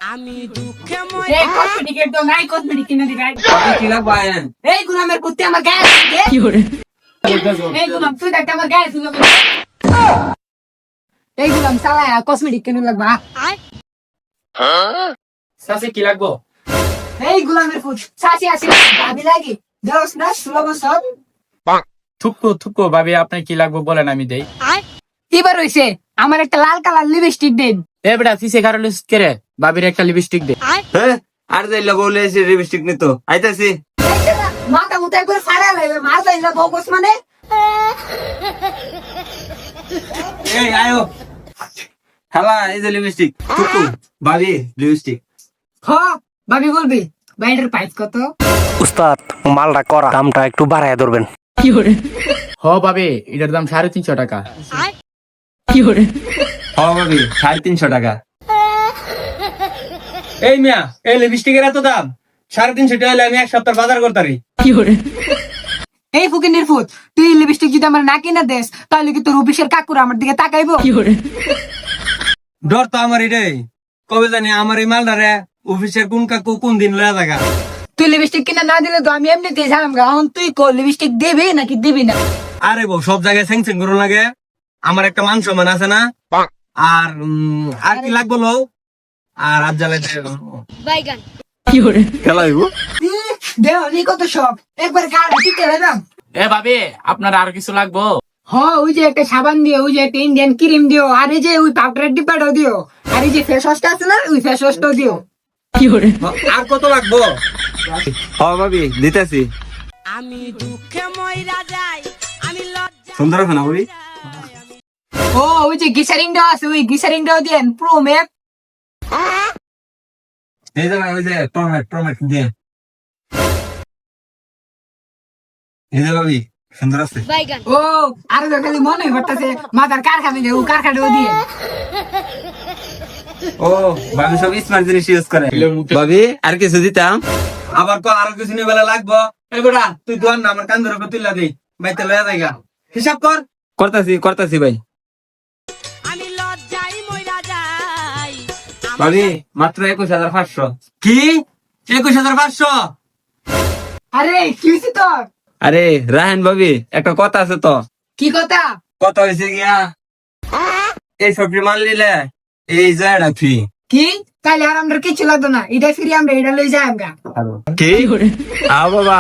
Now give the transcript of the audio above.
আমি দুঃখে মই এই কসমেটিকের তো নাই, কসমেটিক কিনে দিবে। ভাবি কি লাগবে আয়েন? এই গোলামের কুত্তে আমার গায়ে আছে। কি করে এই গোলাম তুই দেখ আমার গায়ে ছিল। এই গোলাম চালায়া কসমেটিক কিনে লাগবা। সাসে কি লাগবো? এই গোলামের ফুট সাসি আসি ভাবি লাগি দোস না সুলভ সব। থুকু ভাবি আপনার কি লাগবে বলেন আমি দেই। এবার হইছে আমার একটা লাল কালার লিপস্টিক দেন। এ বেটা ফিসে কারো লিস্ট করে ভাবির একটা লিপস্টিক দে। হ্যাঁ আর যাইলা বলে এসে লিপস্টিক নিত আইতাছি। মাথা মুতে একবার ফাড়া লাগবে মার যাইলা বকস মানে। এই আয়ো খালা এই যে লিপস্টিক টুকু ভাবি লিপস্টিক। হ ভাবি বলবি বাইরের প্রাইস কত? উস্তাদ মালটা করা দামটা একটু বাড়ায় ধরবেন। কি করে হ ভাবি এটার দাম 350 টাকা। কি করে হ ভাবি 350 টাকা। এই মিয়া এই লিপস্টিকের এত দাম 350 টাকা হলে আমি এক সপ্তাহ বাজার করতারি। কি করে এই ফুকিনের ফুট তুই লিপস্টিক যদি আমার না কিনা দেস তাহলে কি তোর অফিসের কাকুরা আমার দিকে তাকাইবো? কি করে ডর তো আমার এটাই কবে জানি আমার এই মালটারে অফিসের কোন কাকু কোন দিন লয়া থাকা। তুই লিপস্টিক কিনা না দিলে তো আমি এমনিতেই জানাম গা। এখন তুই কো লিপস্টিক দেবে নাকি দিবি না? আরে বউ সব জায়গায় স্যাংস্যাং করুন লাগে আমার একটা মান সম্মান আছে না। আর আর কি লাগবো লো আর আজ জ্বালাইতে কি করে খেলা হইব। দেহ নি কত সব একবার গাড়ি টিকে রাখলাম। এ ভাবি আপনার আর কিছু লাগবো? হ ওই যে একটা সাবান দিও, ওই যে একটা ইন্ডিয়ান ক্রিম দিও, আর এই যে ওই পাউডারের ডিব্বাটাও দিও, আর এই যে ফেস ওয়াশটা আছে না ওই ফেস ওয়াশটাও দিও। কি করে আর কত লাগবো? হ ভাবি দিতেছি। আমি দুঃখে মইরা যাই আমি লজ্জা সুন্দর আছে না ভাবি? ও ওই যে গিসারিংটাও আছে ওই গিসারিংটাও দিয়েন প্রো ম্যাক। এই যে ভাই, ওই যে টমেট দিয়ে এই যে ভাবি সুন্দর আছে। ও আর খালি মনে করতেছে মাথার কারখানা দিয়ে ও কারখানাও দিয়ে। ও ভাবি সব স্মার্ট জিনিস ইউজ করে। ভাবি আর কিছু দিতাম আবার আরো কিছু নিয়ে বেলা লাগবো। এই বেটা তুই দোয়ান না আমার কান্দর উপর তুললা দিই বাইতে লয়া জায়গা হিসাব কর। করতাছি ভাই। আমি লজ্জাই মইরা যাই ভাবি মাত্র 21,500। কি 21,500? আরে কি হয়েছে তোর? আরে রাহেন ভাবি একটা কথা আছে তো। কি কথা? কথা হয়েছে গিয়া এই সবজি মাল নিলে এই জায়গাটা ফ্রি। কি তাহলে আর আমরা কিছু লাগতো না, এটা ফিরে আমরা এটা লই যাই আমরা। কি কি করে আ বাবা